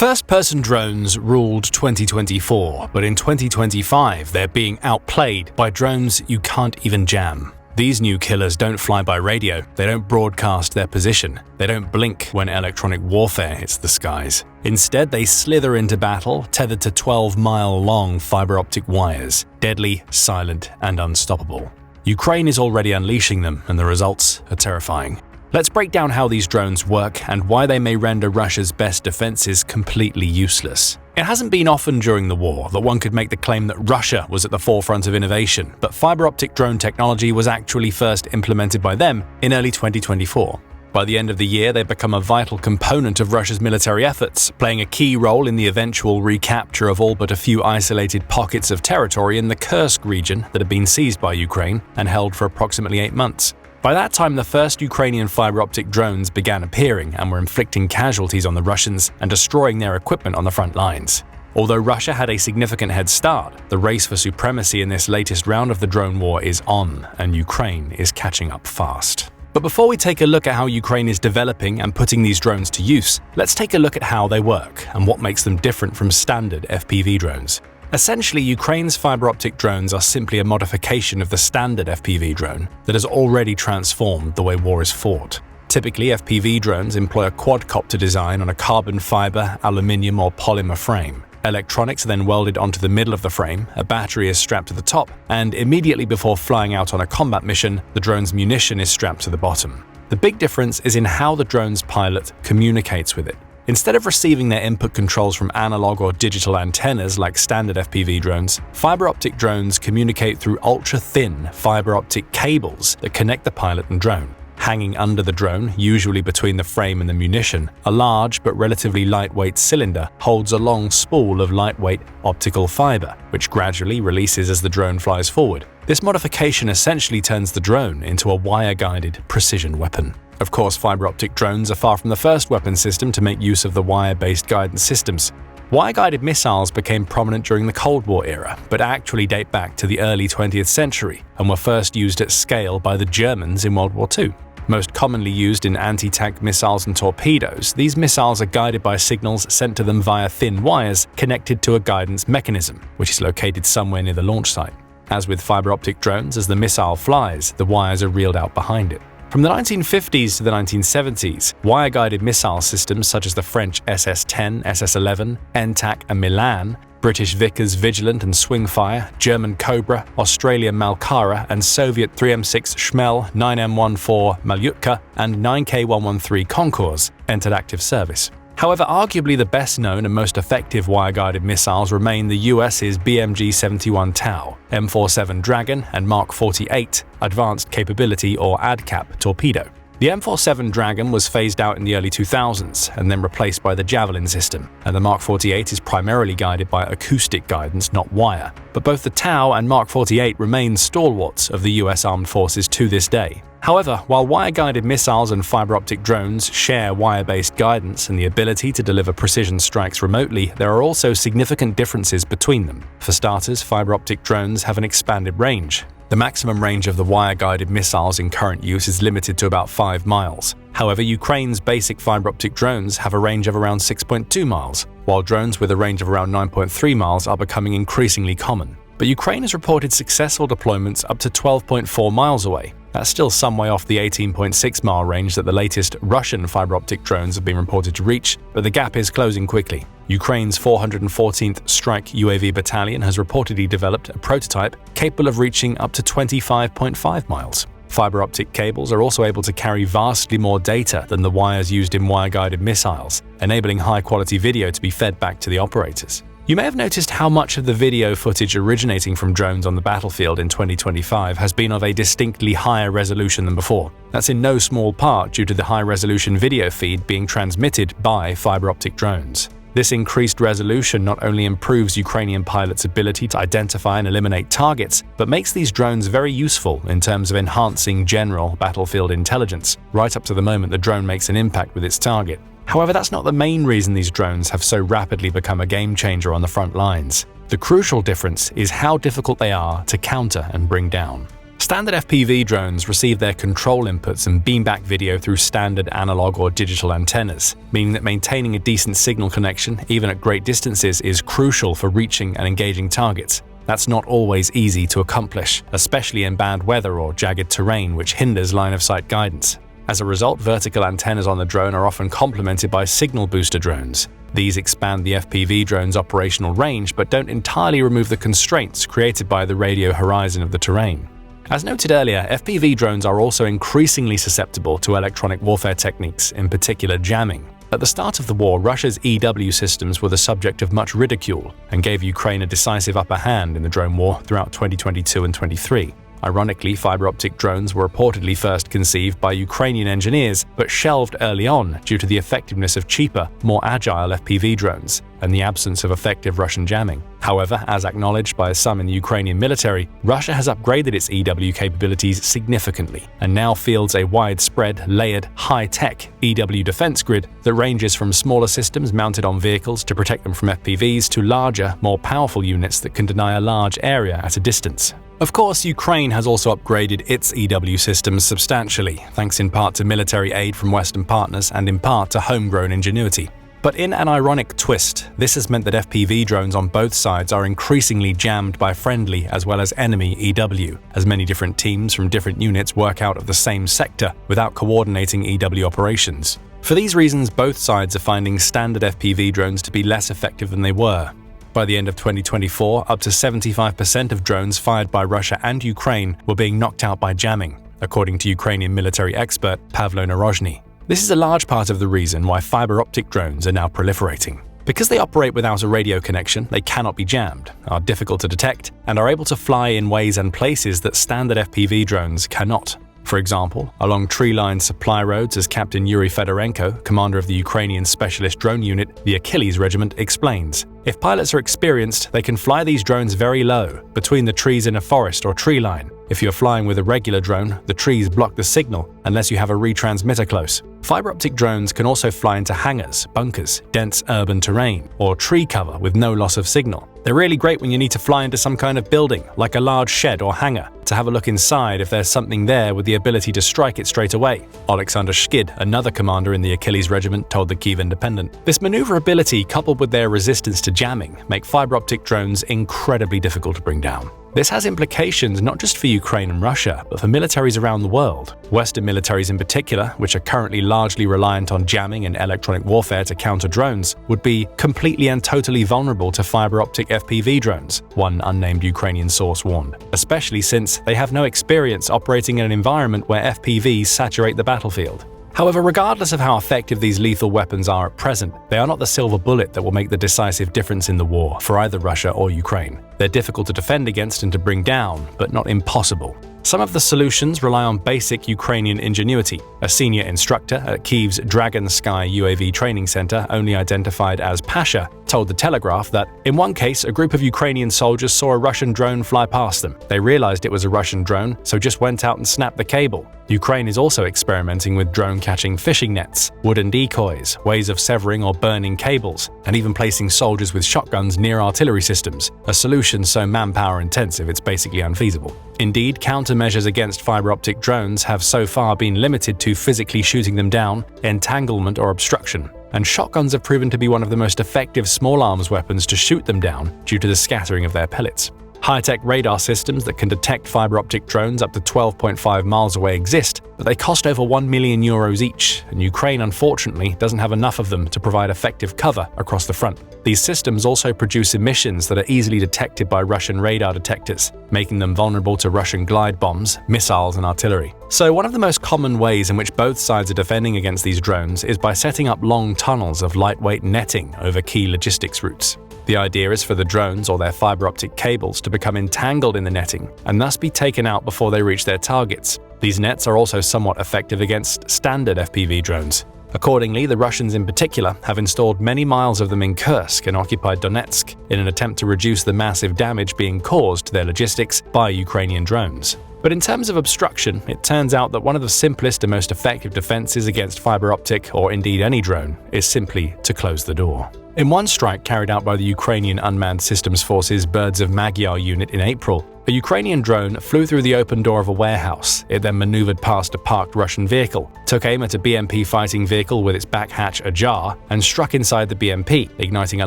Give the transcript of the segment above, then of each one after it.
First-person drones ruled 2024, but in 2025 they're being outplayed by drones you can't even jam. These new killers don't fly by radio, they don't broadcast their position, they don't blink when electronic warfare hits the skies. Instead, they slither into battle, tethered to 12-mile-long fiber optic wires, deadly, silent, and unstoppable. Ukraine is already unleashing them, and the results are terrifying. Let's break down how these drones work and why they may render Russia's best defenses completely useless. It hasn't been often during the war that one could make the claim that Russia was at the forefront of innovation, but fiber optic drone technology was actually first implemented by them in early 2024. By the end of the year, they've become a vital component of Russia's military efforts, playing a key role in the eventual recapture of all but a few isolated pockets of territory in the Kursk region that had been seized by Ukraine and held for approximately 8 months. By that time, the first Ukrainian fiber optic drones began appearing and were inflicting casualties on the Russians and destroying their equipment on the front lines. Although Russia had a significant head start, the race for supremacy in this latest round of the drone war is on, and Ukraine is catching up fast. But before we take a look at how Ukraine is developing and putting these drones to use, let's take a look at how they work and what makes them different from standard FPV drones. Essentially, Ukraine's fiber optic drones are simply a modification of the standard FPV drone that has already transformed the way war is fought. Typically, FPV drones employ a quadcopter design on a carbon fiber, aluminium, or polymer frame. Electronics are then welded onto the middle of the frame, a battery is strapped to the top, and immediately before flying out on a combat mission, the drone's munition is strapped to the bottom. The big difference is in how the drone's pilot communicates with it. Instead of receiving their input controls from analog or digital antennas like standard FPV drones, fiber optic drones communicate through ultra-thin fiber optic cables that connect the pilot and drone. Hanging under the drone, usually between the frame and the munition, a large but relatively lightweight cylinder holds a long spool of lightweight optical fiber, which gradually releases as the drone flies forward. This modification essentially turns the drone into a wire-guided precision weapon. Of course, fiber optic drones are far from the first weapon system to make use of the wire-based guidance systems. Wire-guided missiles became prominent during the Cold War era, but actually date back to the early 20th century and were first used at scale by the Germans in World War II. Most commonly used in anti-tank missiles and torpedoes, these missiles are guided by signals sent to them via thin wires connected to a guidance mechanism, which is located somewhere near the launch site. As with fiber optic drones, as the missile flies, the wires are reeled out behind it. From the 1950s to the 1970s, wire-guided missile systems such as the French SS-10, SS-11, NTAC and Milan, British Vickers Vigilant and Swingfire, German Cobra, Australian Malkara, and Soviet 3M6 Shmel, 9M14 Malyutka, and 9K113 Concours entered active service. However, arguably the best known and most effective wire-guided missiles remain the US's BMG-71 Tau, M47 Dragon, and Mark 48 Advanced Capability or ADCAP torpedo. The M47 Dragon was phased out in the early 2000s and then replaced by the Javelin system, and the Mark 48 is primarily guided by acoustic guidance, not wire. But both the Tau and Mark 48 remain stalwarts of the US Armed Forces to this day. However, while wire-guided missiles and fiber optic drones share wire-based guidance and the ability to deliver precision strikes remotely, there are also significant differences between them. For starters, fiber optic drones have an expanded range. The maximum range of the wire-guided missiles in current use is limited to about 5 miles. However, Ukraine's basic fiber optic drones have a range of around 6.2 miles, while drones with a range of around 9.3 miles are becoming increasingly common. But Ukraine has reported successful deployments up to 12.4 miles away. That's still some way off the 18.6-mile range that the latest Russian fiber optic drones have been reported to reach, but the gap is closing quickly. Ukraine's 414th Strike UAV Battalion has reportedly developed a prototype capable of reaching up to 25.5 miles. Fiber optic cables are also able to carry vastly more data than the wires used in wire-guided missiles, enabling high-quality video to be fed back to the operators. You may have noticed how much of the video footage originating from drones on the battlefield in 2025 has been of a distinctly higher resolution than before. That's in no small part due to the high-resolution video feed being transmitted by fiber optic drones. This increased resolution not only improves Ukrainian pilots' ability to identify and eliminate targets, but makes these drones very useful in terms of enhancing general battlefield intelligence, right up to the moment the drone makes an impact with its target. However, that's not the main reason these drones have so rapidly become a game-changer on the front lines. The crucial difference is how difficult they are to counter and bring down. Standard FPV drones receive their control inputs and beam back video through standard analog or digital antennas, meaning that maintaining a decent signal connection, even at great distances, is crucial for reaching and engaging targets. That's not always easy to accomplish, especially in bad weather or jagged terrain, which hinders line-of-sight guidance. As a result, vertical antennas on the drone are often complemented by signal booster drones. These expand the FPV drone's operational range but don't entirely remove the constraints created by the radio horizon of the terrain. As noted earlier, FPV drones are also increasingly susceptible to electronic warfare techniques, in particular jamming. At the start of the war, Russia's EW systems were the subject of much ridicule and gave Ukraine a decisive upper hand in the drone war throughout 2022 and 2023. Ironically, fiber optic drones were reportedly first conceived by Ukrainian engineers, but shelved early on due to the effectiveness of cheaper, more agile FPV drones and the absence of effective Russian jamming. However, as acknowledged by some in the Ukrainian military, Russia has upgraded its EW capabilities significantly and now fields a widespread, layered, high-tech EW defense grid that ranges from smaller systems mounted on vehicles to protect them from FPVs to larger, more powerful units that can deny a large area at a distance. Of course, Ukraine has also upgraded its EW systems substantially, thanks in part to military aid from Western partners and in part to homegrown ingenuity. But in an ironic twist, this has meant that FPV drones on both sides are increasingly jammed by friendly as well as enemy EW, as many different teams from different units work out of the same sector without coordinating EW operations. For these reasons, both sides are finding standard FPV drones to be less effective than they were. By the end of 2024, up to 75% of drones fired by Russia and Ukraine were being knocked out by jamming, according to Ukrainian military expert Pavlo Narozhny. This is a large part of the reason why fiber optic drones are now proliferating. Because they operate without a radio connection, they cannot be jammed, are difficult to detect, and are able to fly in ways and places that standard FPV drones cannot. For example, along tree-lined supply roads, as Captain Yuri Fedorenko, commander of the Ukrainian Specialist Drone Unit, the Achilles Regiment, explains. If pilots are experienced, they can fly these drones very low, between the trees in a forest or tree line. If you're flying with a regular drone, the trees block the signal unless you have a retransmitter close. Fiber optic drones can also fly into hangars, bunkers, dense urban terrain, or tree cover with no loss of signal. They're really great when you need to fly into some kind of building, like a large shed or hangar, to have a look inside if there's something there with the ability to strike it straight away. Alexander Shkid, another commander in the Achilles Regiment, told the Kyiv Independent. This maneuverability, coupled with their resistance to jamming, make fiber optic drones incredibly difficult to bring down. This has implications not just for Ukraine and Russia, but for militaries around the world. Western militaries in particular, which are currently largely reliant on jamming and electronic warfare to counter drones, would be completely and totally vulnerable to fiber optic FPV drones, one unnamed Ukrainian source warned, especially since they have no experience operating in an environment where FPVs saturate the battlefield. However, regardless of how effective these lethal weapons are at present, they are not the silver bullet that will make the decisive difference in the war for either Russia or Ukraine. They're difficult to defend against and to bring down, but not impossible. Some of the solutions rely on basic Ukrainian ingenuity. A senior instructor at Kyiv's Dragon Sky UAV training center, only identified as Pasha, told The Telegraph that, in one case, a group of Ukrainian soldiers saw a Russian drone fly past them. They realized it was a Russian drone, so just went out and snapped the cable. Ukraine is also experimenting with drone-catching fishing nets, wooden decoys, ways of severing or burning cables, and even placing soldiers with shotguns near artillery systems, a solution so manpower-intensive it's basically unfeasible. Indeed, countermeasures against fiber optic drones have so far been limited to physically shooting them down, entanglement or obstruction, and shotguns have proven to be one of the most effective small arms weapons to shoot them down due to the scattering of their pellets. High-tech radar systems that can detect fiber optic drones up to 12.5 miles away exist, but they cost over €1 million each, and Ukraine unfortunately doesn't have enough of them to provide effective cover across the front. These systems also produce emissions that are easily detected by Russian radar detectors, making them vulnerable to Russian glide bombs, missiles, and artillery. So one of the most common ways in which both sides are defending against these drones is by setting up long tunnels of lightweight netting over key logistics routes. The idea is for the drones or their fiber optic cables to become entangled in the netting and thus be taken out before they reach their targets. These nets are also somewhat effective against standard FPV drones. Accordingly, the Russians in particular have installed many miles of them in Kursk and occupied Donetsk in an attempt to reduce the massive damage being caused to their logistics by Ukrainian drones. But in terms of obstruction, it turns out that one of the simplest and most effective defenses against fiber optic, or indeed any drone, is simply to close the door. In one strike carried out by the Ukrainian Unmanned Systems Forces Birds of Magyar unit in April, A Ukrainian drone flew through the open door of a warehouse. It then maneuvered past a parked Russian vehicle, took aim at a BMP fighting vehicle with its back hatch ajar, and struck inside the BMP, igniting a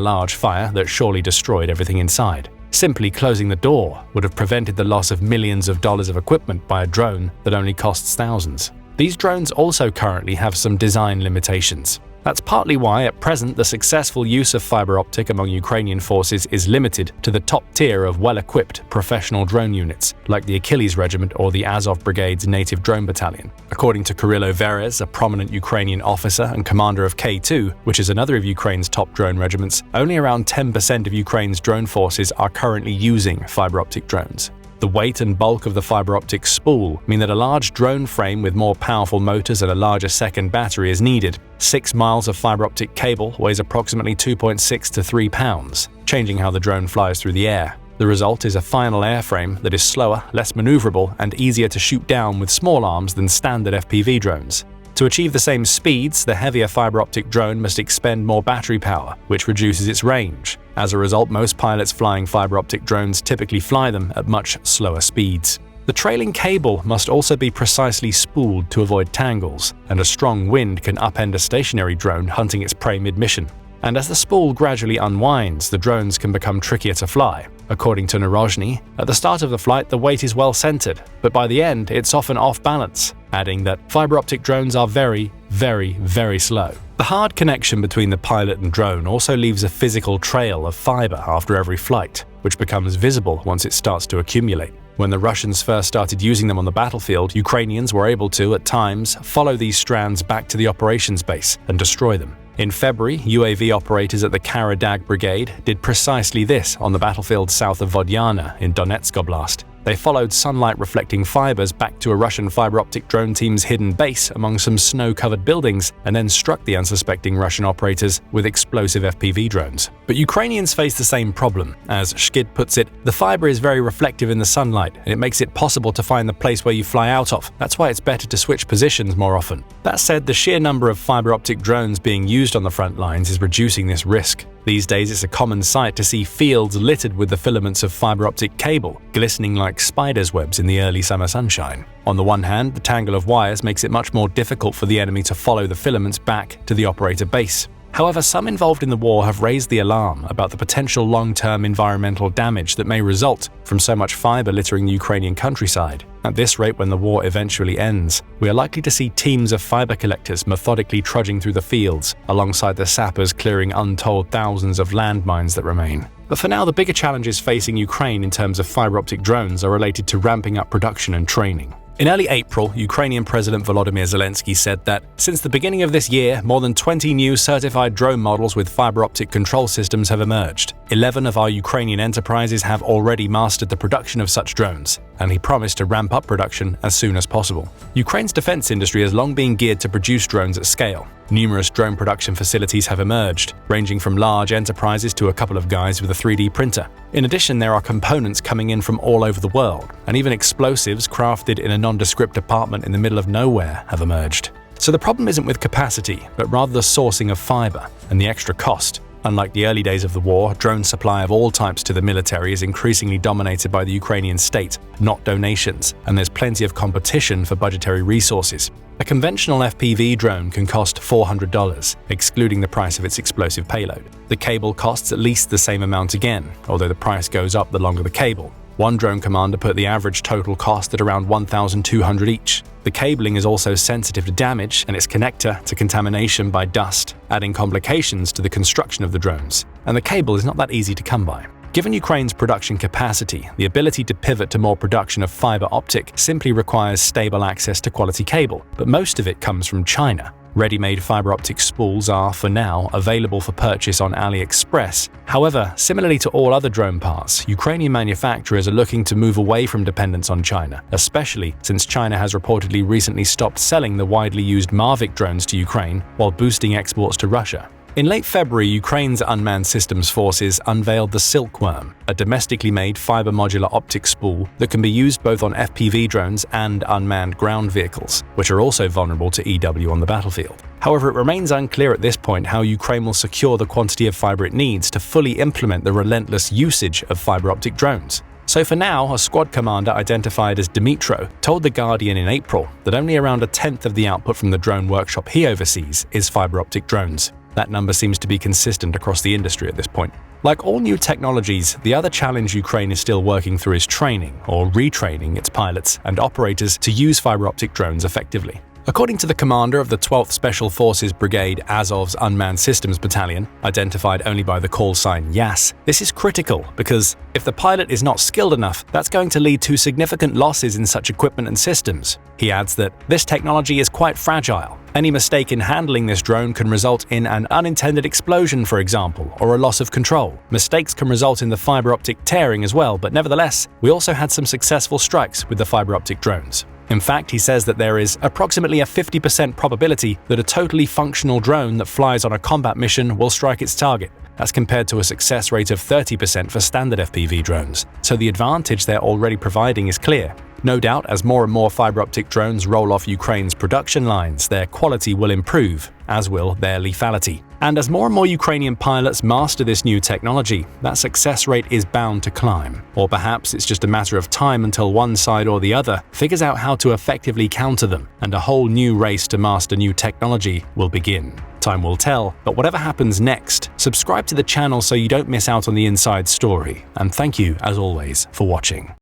large fire that surely destroyed everything inside. Simply closing the door would have prevented the loss of millions of dollars of equipment by a drone that only costs thousands. These drones also currently have some design limitations. That's partly why, at present, the successful use of fiber optic among Ukrainian forces is limited to the top tier of well-equipped professional drone units, like the Achilles Regiment or the Azov Brigade's native drone battalion. According to Kirilo Verez, a prominent Ukrainian officer and commander of K2, which is another of Ukraine's top drone regiments, only around 10% of Ukraine's drone forces are currently using fiber optic drones. The weight and bulk of the fiber optic spool mean that a large drone frame with more powerful motors and a larger second battery is needed. 6 miles of fiber optic cable weighs approximately 2.6 to 3 pounds, changing how the drone flies through the air. The result is a final airframe that is slower, less maneuverable, and easier to shoot down with small arms than standard FPV drones. To achieve the same speeds, the heavier fiber optic drone must expend more battery power, which reduces its range. As a result, most pilots flying fiber optic drones typically fly them at much slower speeds. The trailing cable must also be precisely spooled to avoid tangles, and a strong wind can upend a stationary drone hunting its prey mid-mission. And as the spool gradually unwinds, the drones can become trickier to fly. According to Narozhny, at the start of the flight the weight is well centered, but by the end it's often off balance, adding that fiber optic drones are very, very slow. The hard connection between the pilot and drone also leaves a physical trail of fiber after every flight, which becomes visible once it starts to accumulate. When the Russians first started using them on the battlefield, Ukrainians were able to, at times, follow these strands back to the operations base and destroy them. In February, UAV operators at the Karadag Brigade did precisely this on the battlefield south of Vodyana in Donetsk Oblast. They followed sunlight-reflecting fibers back to a Russian fiber optic drone team's hidden base among some snow-covered buildings and then struck the unsuspecting Russian operators with explosive FPV drones. But Ukrainians face the same problem. As Shkid puts it, the fiber is very reflective in the sunlight and it makes it possible to find the place where you fly out of. That's why it's better to switch positions more often. That said, the sheer number of fiber optic drones being used on the front lines is reducing this risk. These days, it's a common sight to see fields littered with the filaments of fiber optic cable, glistening like spiders' webs in the early summer sunshine. On the one hand, the tangle of wires makes it much more difficult for the enemy to follow the filaments back to the operator base. However, some involved in the war have raised the alarm about the potential long-term environmental damage that may result from so much fiber littering the Ukrainian countryside. At this rate, when the war eventually ends, we are likely to see teams of fiber collectors methodically trudging through the fields, alongside the sappers clearing untold thousands of landmines that remain. But for now, the bigger challenges facing Ukraine in terms of fiber optic drones are related to ramping up production and training. In early April, Ukrainian President Volodymyr Zelensky said that since the beginning of this year, more than 20 new certified drone models with fiber optic control systems have emerged. 11 of our Ukrainian enterprises have already mastered the production of such drones, and he promised to ramp up production as soon as possible. Ukraine's defense industry has long been geared to produce drones at scale. Numerous drone production facilities have emerged, ranging from large enterprises to a couple of guys with a 3D printer. In addition, there are components coming in from all over the world, and even explosives crafted in a nondescript apartment in the middle of nowhere have emerged. So the problem isn't with capacity, but rather the sourcing of fiber and the extra cost. Unlike the early days of the war, drone supply of all types to the military is increasingly dominated by the Ukrainian state, not donations, and there's plenty of competition for budgetary resources. A conventional FPV drone can cost $400, excluding the price of its explosive payload. The cable costs at least the same amount again, although the price goes up the longer the cable. One drone commander put the average total cost at around $1,200 each. The cabling is also sensitive to damage and its connector to contamination by dust, adding complications to the construction of the drones. And the cable is not that easy to come by. Given Ukraine's production capacity, the ability to pivot to more production of fiber optic simply requires stable access to quality cable, but most of it comes from China. Ready-made fiber optic spools are, for now, available for purchase on AliExpress. However, similarly to all other drone parts, Ukrainian manufacturers are looking to move away from dependence on China, especially since China has reportedly recently stopped selling the widely used Mavic drones to Ukraine while boosting exports to Russia. In late February, Ukraine's unmanned systems forces unveiled the Silkworm, a domestically made fiber modular optic spool that can be used both on FPV drones and unmanned ground vehicles, which are also vulnerable to EW on the battlefield. However, it remains unclear at this point how Ukraine will secure the quantity of fiber it needs to fully implement the relentless usage of fiber optic drones. So for now, a squad commander identified as Dimitro told The Guardian in April that only around a tenth of the output from the drone workshop he oversees is fiber optic drones. That number seems to be consistent across the industry at this point. Like all new technologies, the other challenge Ukraine is still working through is training or retraining its pilots and operators to use fiber optic drones effectively. According to the commander of the 12th Special Forces Brigade Azov's Unmanned Systems Battalion, identified only by the call sign YAS, this is critical because if the pilot is not skilled enough, that's going to lead to significant losses in such equipment and systems. He adds that this technology is quite fragile. Any mistake in handling this drone can result in an unintended explosion, for example, or a loss of control. Mistakes can result in the fiber optic tearing as well, but nevertheless, we also had some successful strikes with the fiber optic drones. In fact, he says that there is approximately a 50% probability that a totally functional drone that flies on a combat mission will strike its target. That's compared to a success rate of 30% for standard FPV drones. So the advantage they're already providing is clear. No doubt, as more and more fiber optic drones roll off Ukraine's production lines, their quality will improve, as will their lethality. And as more and more Ukrainian pilots master this new technology, that success rate is bound to climb. Or perhaps it's just a matter of time until one side or the other figures out how to effectively counter them, and a whole new race to master new technology will begin. Time will tell, but whatever happens next, subscribe to the channel so you don't miss out on the inside story. And thank you, as always, for watching.